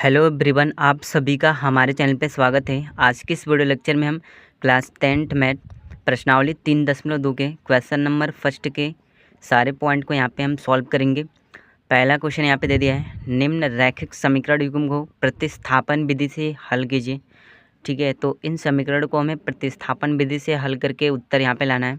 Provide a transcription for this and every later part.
Hello everyone, आप सभी का हमारे चैनल पे स्वागत है। आज की इस वीडियो लेक्चर में हम क्लास 10th मैथ प्रश्नावली 3.2 के क्वेश्चन नंबर फर्स्ट के सारे पॉइंट को यहाँ पे हम सॉल्व करेंगे। पहला क्वेश्चन यहाँ पे दे दिया है, निम्न रैखिक समीकरण युग्म को प्रतिस्थापन विधि से हल कीजिए। ठीक है, तो इन समीकरण को हमें प्रतिस्थापन विधि से हल करके उत्तर यहाँ पे लाना है।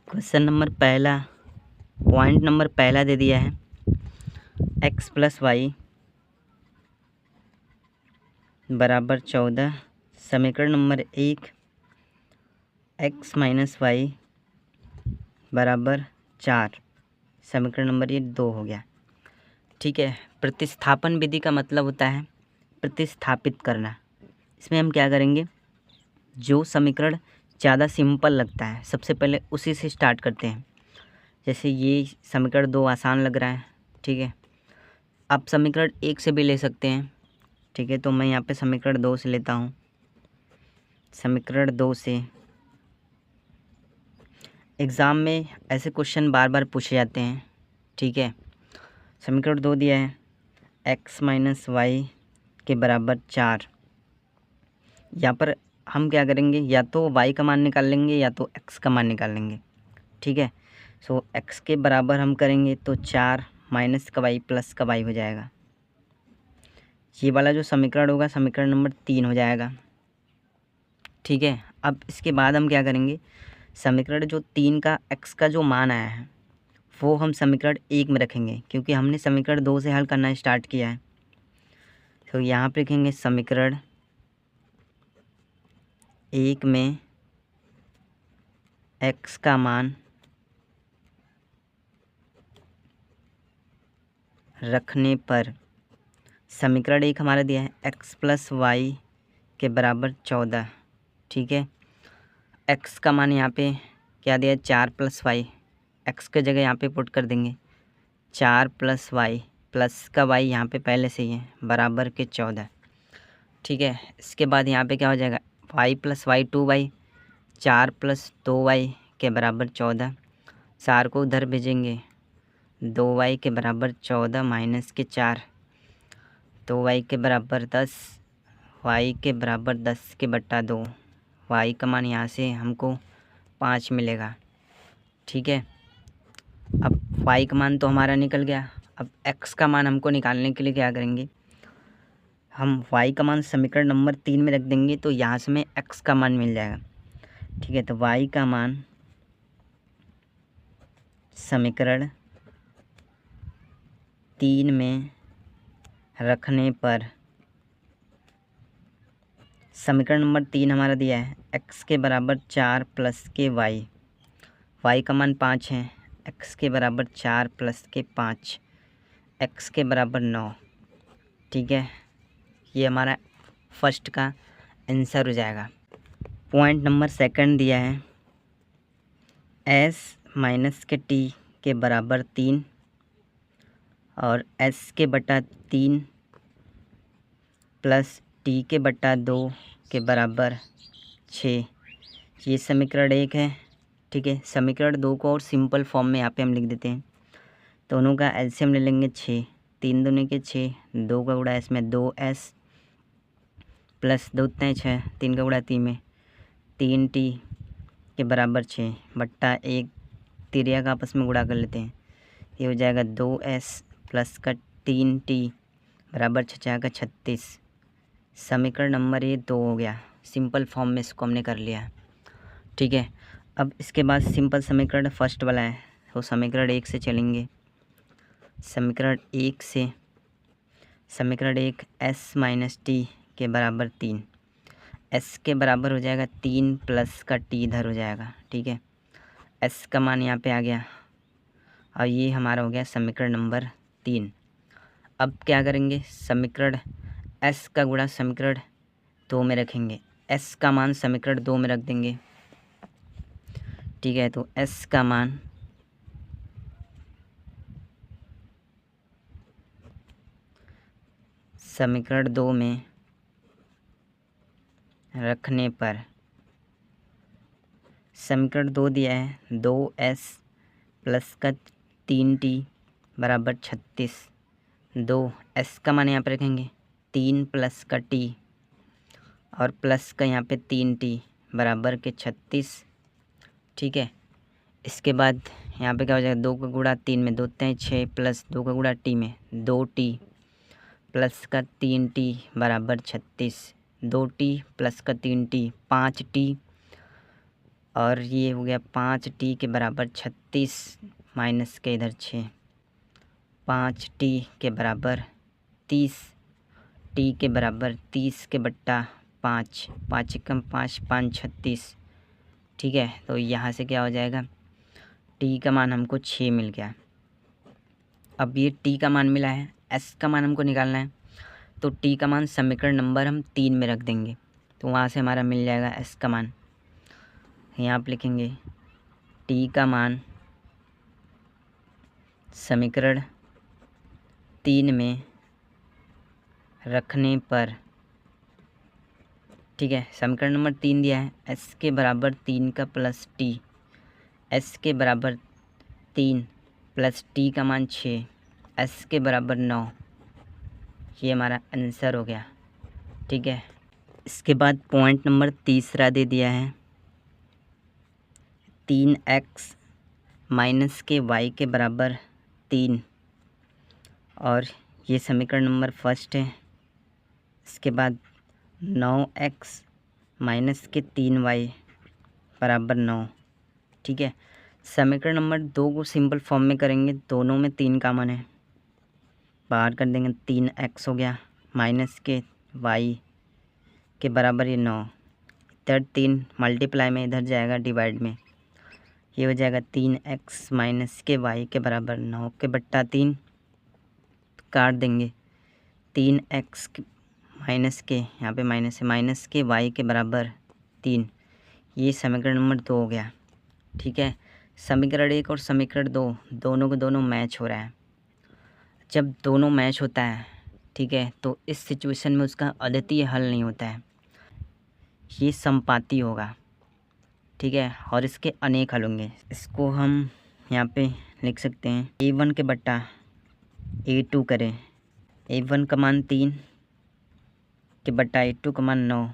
क्वेश्चन नंबर पहला, पॉइंट नंबर पहला दे दिया है x + y बराबर 14। समीकरण नंबर 1 x - y बराबर 4। समीकरण नंबर ये 2 हो गया। ठीक है, प्रतिस्थापन विधि का मतलब होता है प्रतिस्थापित करना। इसमें हम क्या करेंगे, जो समीकरण ज़्यादा सिंपल लगता है सबसे पहले उसी से स्टार्ट करते हैं। जैसे ये समीकरण 2 आसान लग रहा है, ठीक है। आप समीकरण 1 से भी ले सकते हैं, ठीक है। तो मैं यहाँ पे समीकरण 2 से लेता हूँ। समीकरण 2 से एग्ज़ाम में ऐसे क्वेश्चन बार बार पूछे जाते हैं, ठीक है। समीकरण 2 दिया है x - y के बराबर 4। यहाँ पर हम क्या करेंगे, या तो y का मान निकाल लेंगे या तो x का मान निकाल लेंगे, ठीक है। सो x के बराबर हम करेंगे तो 4 माइनस का y प्लस का y हो जाएगा। ये वाला जो समीकरण होगा समीकरण नंबर 3 हो जाएगा, ठीक है। अब इसके बाद हम क्या करेंगे, समीकरण जो 3 का x का जो मान आया है वो हम समीकरण 1 में रखेंगे, क्योंकि हमने समीकरण 2 से हल करना स्टार्ट किया है। तो यहाँ पे लिखेंगे समीकरण 1 में x का मान रखने पर समीकरण 1 हमारा दिया है x + y के बराबर 14, ठीक है। x का मान यहाँ पे क्या दिया है 4 + y, x के जगह यहाँ पे पुट कर देंगे 4 + y प्लस का y यहाँ पे पहले से ही है बराबर के 14, ठीक है। इसके बाद यहाँ पे क्या हो जाएगा y + y 2y, 4 + 2y के बराबर 14। 4 को उधर भेजेंगे, 2y के बराबर 14 माइनस के 4, 2y के बराबर 10, y के बराबर 10 के बट्टा 2। y का मान यहाँ से हमको 5 मिलेगा, ठीक है। अब y का मान तो हमारा निकल गया। अब x का मान हमको निकालने के लिए क्या करेंगे, हम y का मान समीकरण नंबर 3 में रख देंगे, तो यहाँ से हमें x का मान मिल जाएगा, ठीक है। तो y का मान समीकरण 3 में रखने पर समीकरण नंबर 3 हमारा दिया है x के बराबर 4 प्लस के y का मान 5 है, x के बराबर 4 प्लस के 5, x के बराबर 9, ठीक है। ये हमारा फर्स्ट का आंसर हो जाएगा। पॉइंट नंबर सेकंड दिया है s - के t के बराबर 3 और s के बटा 3 प्लस t के बटा 2 के बराबर 6। ये समीकरण 1 है, ठीक है। समीकरण 2 को और सिंपल फॉर्म में यहाँ पे हम लिख देते हैं। दोनों का एलसीएम ले लेंगे 6, 3 दूनी के 6, 2 का गुणा इसमें 2s प्लस 2 इतने 6, 3 का गुणा 3 में 3t के बराबर 6 बट्टा 1, तिरिया का आपस में गुणा कर लेते हैं। ये हो जाएगा 2s प्लस का 3t बराबर 6 का 36। समीकरण नंबर ये 2 हो गया। सिंपल फॉर्म में इसको हमने कर लिया, ठीक है। अब इसके बाद सिंपल समीकरण फर्स्ट वाला है, तो समीकरण 1 से चलेंगे। समीकरण 1 से समीकरण 1 s - t के बराबर 3, s के बराबर हो जाएगा 3 प्लस का t इधर हो जाएगा, ठीक है। s का मान यहाँ पे आ गया और ये हमारा हो गया समीकरण नंबर 3। अब क्या करेंगे, समीकरण s का गुणा समीकरण 2 में रखेंगे, s का मान समीकरण 2 में रख देंगे, ठीक है। तो s का मान समीकरण 2 में रखने पर समीकरण 2 दिया है 2s प्लस का 3t बराबर 36। 2 s का मान यहाँ पर रखेंगे 3 प्लस का t और प्लस का यहाँ पे 3t बराबर के 36। ठीक है, इसके बाद यहाँ पे क्या हो जाएगा, 2 का गुणा 3 में 2 3 6 प्लस 2 का गुणा t में 2t प्लस का 3t बराबर 36। 2t प्लस का 3t 5t और ये हो गया 5t के बराबर 36 माइनस के इधर 6, 5t के बराबर 30, t के बराबर 30 के बट्टा 5, 5 एकम 5 5 36। ठीक है, तो यहाँ से क्या हो जाएगा, t का मान हमको 6 मिल गया। अब ये t का मान मिला है, s का मान हमको निकालना है, तो t का मान समीकरण नंबर हम 3 में रख देंगे, तो वहाँ से हमारा मिल जाएगा s का मान। यहाँ आप लिखेंगे t का मान समीकरण 3 में रखने पर, ठीक है, समीकरण नंबर 3 दिया है, s के बराबर 3 का प्लस t, s के बराबर 3 प्लस t का मान 6, s के बराबर 9, ये हमारा आंसर हो गया। ठीक है, इसके बाद पॉइंट नंबर तीसरा दे दिया है 3x माइनस के y के बराबर 3, और ये समीकरण नंबर फर्स्ट है। इसके बाद 9x माइनस के 3y बराबर 9। ठीक है, समीकरण नंबर 2 को सिंपल फॉर्म में करेंगे, दोनों में 3 कॉमन है, बाहर कर देंगे, 3x हो गया माइनस के y के बराबर ये 9, इधर 3 मल्टीप्लाई में इधर जाएगा डिवाइड में, ये हो जाएगा 3x माइनस के y के बराबर 9 के बट्टा 3, काट देंगे, 3x माइनस के यहाँ पे माइनस है, माइनस के y के बराबर 3, ये समीकरण नंबर 2 हो गया। ठीक है, समीकरण 1 और समीकरण 2 दोनों को दोनों मैच हो रहा है। जब दोनों मैच होता है, ठीक है, तो इस सिचुएशन में उसका अद्वितीय हल नहीं होता है, ये समपाती होगा। ठीक है, और इसके अनेक हल होंगे। इसको हम यहाँ पे लिख सकते हैं a1 के बट्टा a2 करें, a1 का मान 3 के बट्टा a2 का मान 9,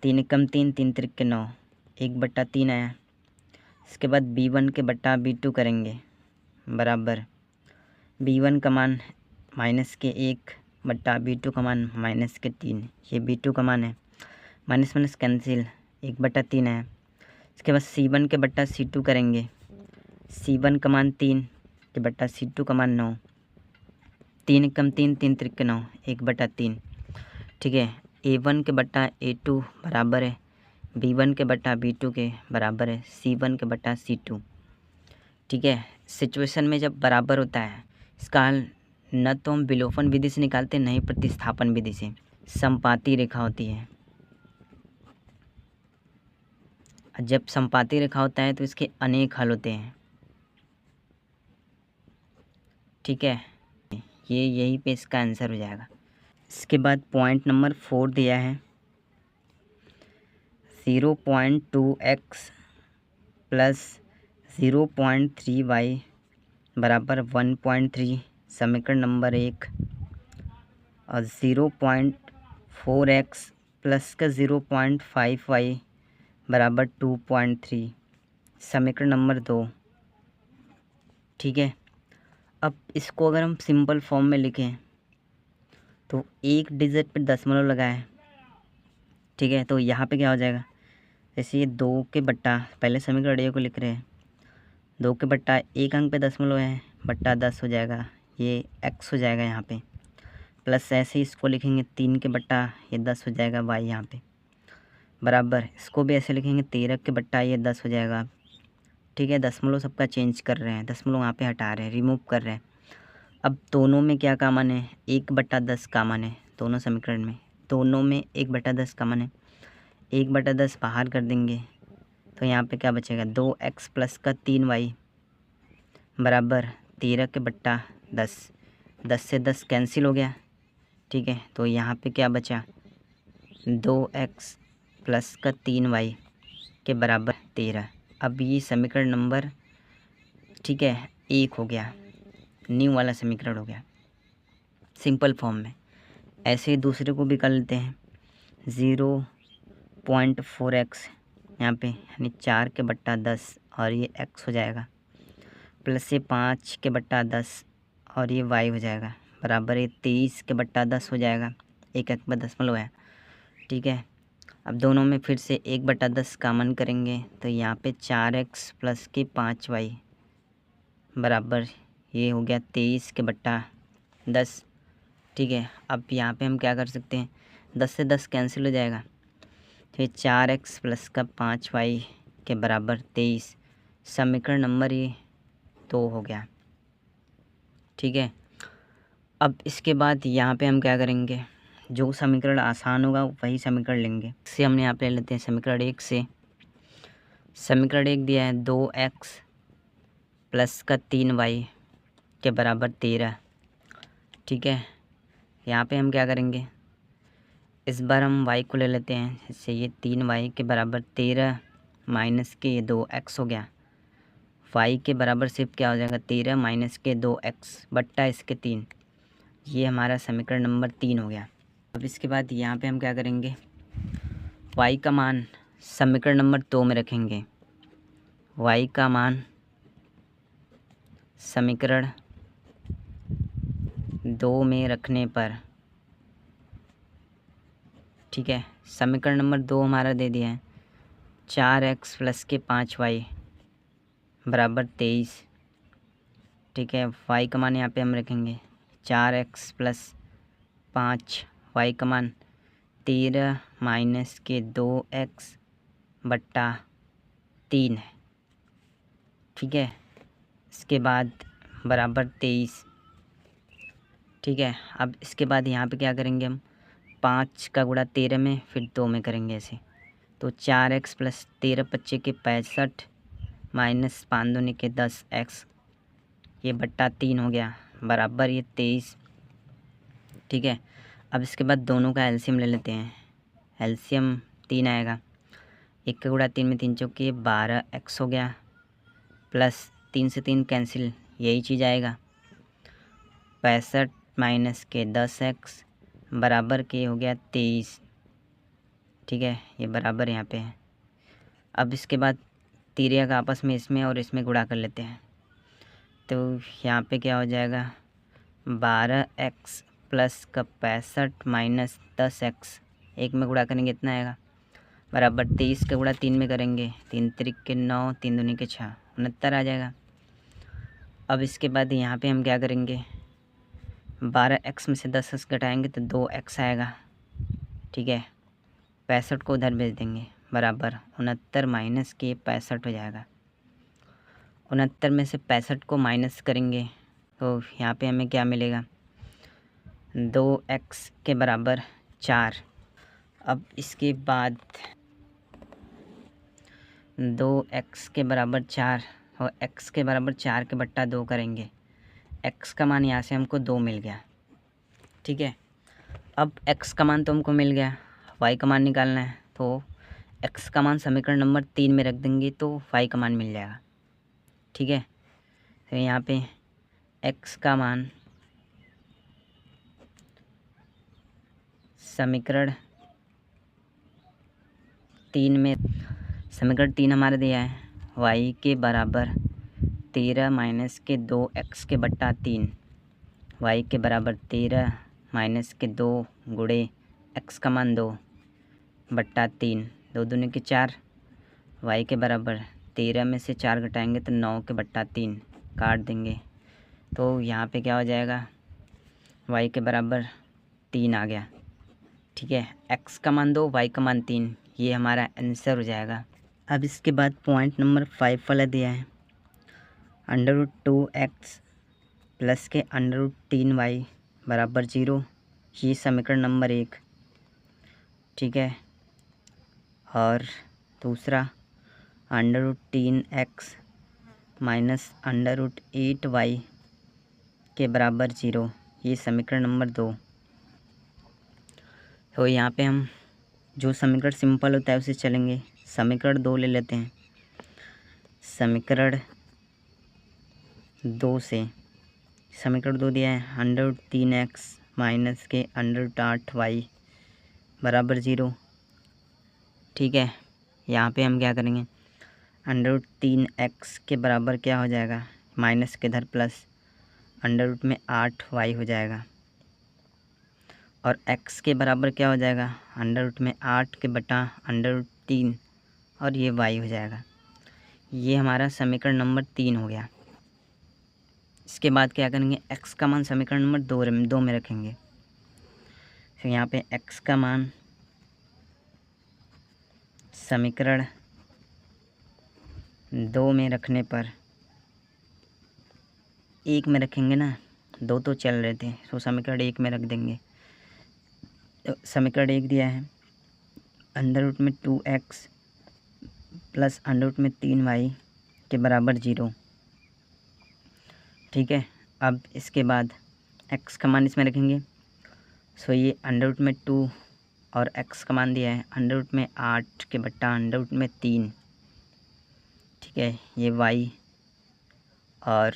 3 एकम 3 3 त्रिक के 9, 1 बट्टा 3 आया। इसके बाद b1 के बट्टा b2 करेंगे बराबर b1 का मान माइनस के 1 बट्टा b2 का मान माइनस के 3, ये b2 का मान है, माइनस माइनस कैंसिल, 1 बट्टा 3 है। इसके बाद c1 के बट्टा c2 करेंगे, c1 का मान 3 के बट्टा c2 का मान 9, 3 एकम 3 3 त्रिक के 9, 1 बट्टा 3। ठीक है, a1 के बट्टा a2 बराबर है b1 के बट्टा b2 के बराबर है c1 के बट्टा c2। ठीक है, सिचुएशन में जब बराबर होता है, इसका हल न तो हम विलोपन विधि से निकालते, न ही प्रतिस्थापन विधि से, समपाती रेखा होती है। जब समपाती रेखा होता है तो इसके अनेक हल होते हैं। ठीक है, ये यहीं पे इसका आंसर हो जाएगा। इसके बाद पॉइंट नंबर 4 दिया है 0.2x प्लस 0.3y बराबर 1.3 समीकरण नंबर 1, और 0.4x प्लस का 0.5y बराबर 2.3 समीकरण नंबर 2। ठीक है, अब इसको अगर हम सिंपल फॉर्म में लिखें तो एक डिजिट पे दशमलव लगाए। ठीक है, तो यहाँ पे क्या हो जाएगा, जैसे ये 2 के बट्टा, पहले समीकरण ए को लिख रहे हैं, 2 के बट्टा 1 अंक पे दशमलव है बट्टा 10 हो जाएगा, ये x हो जाएगा यहाँ पे, प्लस ऐसे ही इसको लिखेंगे 3 के बट्टा ये 10 हो जाएगा y यहाँ पे, बराबर इसको भी ऐसे लिखेंगे 13 के बट्टा ये 10 हो जाएगा। ठीक है, दशमलव सबका चेंज कर रहे हैं, दशमलव यहाँ पे हटा रहे हैं, रिमूव कर रहे हैं। अब दोनों में क्या कॉमन है, 1/10 कॉमन है, दोनों समीकरण में, दोनों में 1/10 कॉमन है, 1/10 बाहर कर देंगे तो यहाँ पे क्या बचेगा, 2x प्लस का 3y बराबर 13 के बट्टा 10, 10 से 10 कैंसिल हो गया। ठीक है, तो यहाँ पे क्या बचा, 2x प्लस का 3y के बराबर 13। अब ये समीकरण नंबर, ठीक है, 1 हो गया, न्यू वाला समीकरण हो गया सिंपल फॉर्म में। ऐसे ही दूसरे को भी कर लेते हैं। 0.4x यहाँ पे यानी 4/10 और ये x हो जाएगा, प्लस ये 5/10 और ये y हो जाएगा, बराबर ये 23/10 हो जाएगा। एक में दशमलव है, ठीक है। अब दोनों में फिर से 1/10 कॉमन करेंगे तो यहाँ पे 4x प्लस के 5y बराबर ये हो गया 23/10, ठीक है। अब यहाँ पे हम क्या कर सकते हैं, 10 से 10 कैंसिल हो जाएगा, तो ये 4x प्लस का 5y के बराबर 23। समीकरण नंबर ये 2 हो गया, ठीक है। अब इसके बाद यहाँ पे हम क्या करेंगे, जो समीकरण आसान होगा वही समीकरण लेंगे। इसे हमने यहाँ पे ले लेते हैं समीकरण 1 से। समीकरण 1 दिया है 2x प्लस का 3y के बराबर 13, ठीक है। यहाँ पे हम क्या करेंगे, इस बार हम y को ले लेते हैं, इससे ये 3y के बराबर 13 माइनस के ये 2x हो गया। y के बराबर सिर्फ क्या हो जाएगा, 13 माइनस के 2x बट्टा इसके 3, ये हमारा समीकरण नंबर 3 हो गया। अब इसके बाद यहाँ पे हम क्या करेंगे, y का मान समीकरण नंबर 2 में रखेंगे। y का मान समीकरण 2 में रखने पर, ठीक है, समीकरण नंबर 2 हमारा दे दिया है 4x प्लस के 5y बराबर 23, ठीक है। y का मान यहाँ पे हम रखेंगे 4x प्लस 5y का मान 13 माइनस के 2x बट्टा 3 है, ठीक है। इसके बाद बराबर 23, ठीक है। अब इसके बाद यहाँ पे क्या करेंगे, हम 5 का गुणा 13 में फिर 2 में करेंगे ऐसे, तो 4x प्लस 13 25 के 65 माइनस 5 दूनी के 10x ये बट्टा 3 हो गया, बराबर ये 23, ठीक है। अब इसके बाद दोनों का एलसीएम ले लेते हैं। एलसीएम 3 आएगा, 1 का गुणा 3 में 3 चौके 12x हो गया, प्लस 3 से 3 कैंसिल, यही चीज़ आएगा 65 माइनस के 10x बराबर के हो गया 23, ठीक है। ये बराबर यहाँ पे है। अब इसके बाद तिर्यक का आपस में इसमें और इसमें गुणा कर लेते हैं, तो यहाँ पे क्या हो जाएगा 12x प्लस का 65 माइनस 10x, एक में गुणा करेंगे इतना आएगा, बराबर 23 का गुणा 3 में करेंगे, 3 त्रिक के 9 3 दूनी के 6 69 आ जाएगा। अब इसके बाद यहाँ पे हम क्या करेंगे, 12x में से 10x घटाएंगे तो 2x आएगा, ठीक है। 65 को उधर भेज देंगे, बराबर 69 माइनस के 65 हो जाएगा। 69 में से 65 को माइनस करेंगे तो यहाँ पे हमें क्या मिलेगा, 2x के बराबर 4। अब इसके बाद 2x के बराबर 4 और x के बराबर 4 के बट्टा 2 करेंगे, x का मान यहाँ से हमको 2 मिल गया, ठीक है। अब x का मान तो हमको मिल गया, y का मान निकालना है, तो x का मान समीकरण नंबर 3 में रख देंगे तो y का मान मिल जाएगा, ठीक है। तो यहाँ पे x का मान समीकरण 3 में, समीकरण 3 हमारा दिया है y के बराबर 13 माइनस के 2x के बट्टा 3, y के बराबर 13 माइनस के 2 गुणे x का मान 2 बट्टा 3, 2 दूनी के 4, y के बराबर 13 में से 4 घटाएंगे तो 9 के बट्टा 3 काट देंगे, तो यहाँ पे क्या हो जाएगा y के बराबर 3 आ गया, ठीक है। x का मान 2 y का मान 3, ये हमारा आंसर हो जाएगा। अब इसके बाद पॉइंट नंबर 5 वाला दिया है √2x प्लस के √3y बराबर 0, ये समीकरण नंबर 1, ठीक है। और दूसरा √3x माइनस √8y के बराबर 0, ये समीकरण नंबर 2। तो यहाँ पे हम जो समीकरण सिंपल होता है उसे चलेंगे, समीकरण 2 ले लेते हैं। समीकरण 2 से समीकरण 2 दिया है √3x माइनस के अंडर रूट 8y बराबर 0। ठीक है, यहाँ पे हम क्या करेंगे, अंडर रूट 3x के बराबर क्या हो जाएगा, माइनस के इधर प्लस अंडर रूट में 8y हो जाएगा, और x के बराबर क्या हो जाएगा, अंडर रूट में 8 के बटा अंडर रूट 3 और ये y हो जाएगा। ये हमारा समीकरण नंबर 3 हो गया। इसके बाद क्या करेंगे, x का मान समीकरण नंबर 2 में रखेंगे। फिर यहाँ पे x का मान समीकरण 2 में रखने पर 1 में रखेंगे ना, 2 तो चल रहे थे, तो समीकरण 1 में रख देंगे। तो समीकरण 1 दिया है अंडर रूट में 2x प्लस अंडर रूट में 3y के बराबर 0। ठीक है, अब इसके बाद x का मान इसमें रखेंगे। सो ये अंडर रूट में 2 और x का मान दिया है अंडर रूट में 8 के बट्टा अंडर रूट में 3। ठीक है, ये y और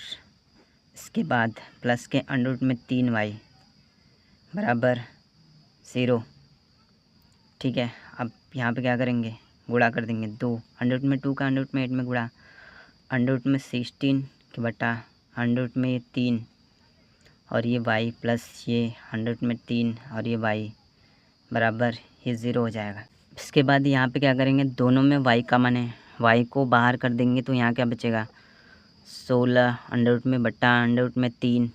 इसके बाद प्लस के अंडर रूट में 3y बराबर 0। ठीक है, अब यहाँ पे क्या करेंगे, गुणा कर देंगे 2 अंडर रूट में 2 का अंडर रूट में 8 में गुणा अंडर रूट में 16 के बटा अंडर रूट में 3 और ये y प्लस ये अंडर रूट में 3 और ये y बराबर ये 0 हो जाएगा। इसके बाद यहाँ पे क्या करेंगे, दोनों में y कॉमन है, y को बाहर कर देंगे तो यहाँ क्या बचेगा, 16 अंडर रूट में बटा अंडर रूट में 3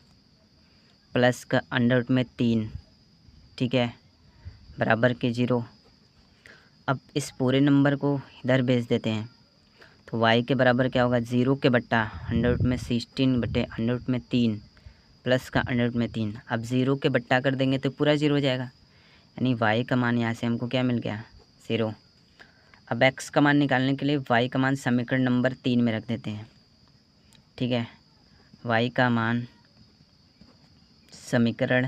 प्लस का अंडर रूट में 3। ठीक है, बराबर के 0। अब इस पूरे नंबर को इधर भेज देते हैं तो y के बराबर क्या होगा, 0 के बट्टा अंडर रूट में 16 बटे अंडर रूट में 3 प्लस का अंडर रूट में 3। अब 0 के बट्टा कर देंगे तो पूरा 0 हो जाएगा, यानी y का मान यहाँ से हमको क्या मिल गया, 0। अब x का मान निकालने के लिए y का मान समीकरण नंबर 3 में रख देते हैं। ठीक है, y का मान समीकरण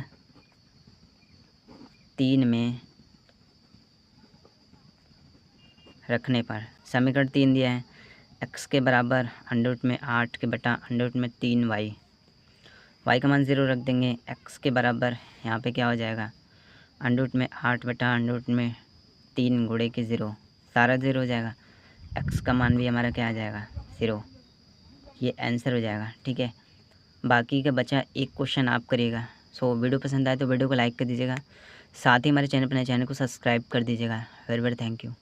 3 में रखने पर समीकरण 3 दिया है x के बराबर अंडर रूट में 8 के बटा अंडर रूट में 3y, y का मान 0 रख देंगे। x के बराबर यहाँ पे क्या हो जाएगा, अंडर रूट में 8 बटा अंडर रूट में 3 गुणे के 0, सारा 0 हो जाएगा। x का मान भी हमारा क्या आ जाएगा, 0। ये आंसर हो जाएगा। ठीक है, बाकी का बचा एक क्वेश्चन आप करिएगा। सो वीडियो पसंद आए तो वीडियो को लाइक कर दीजिएगा, साथ ही हमारे चैनल पर नए चैनल को सब्सक्राइब कर दीजिएगा। Very very thank you.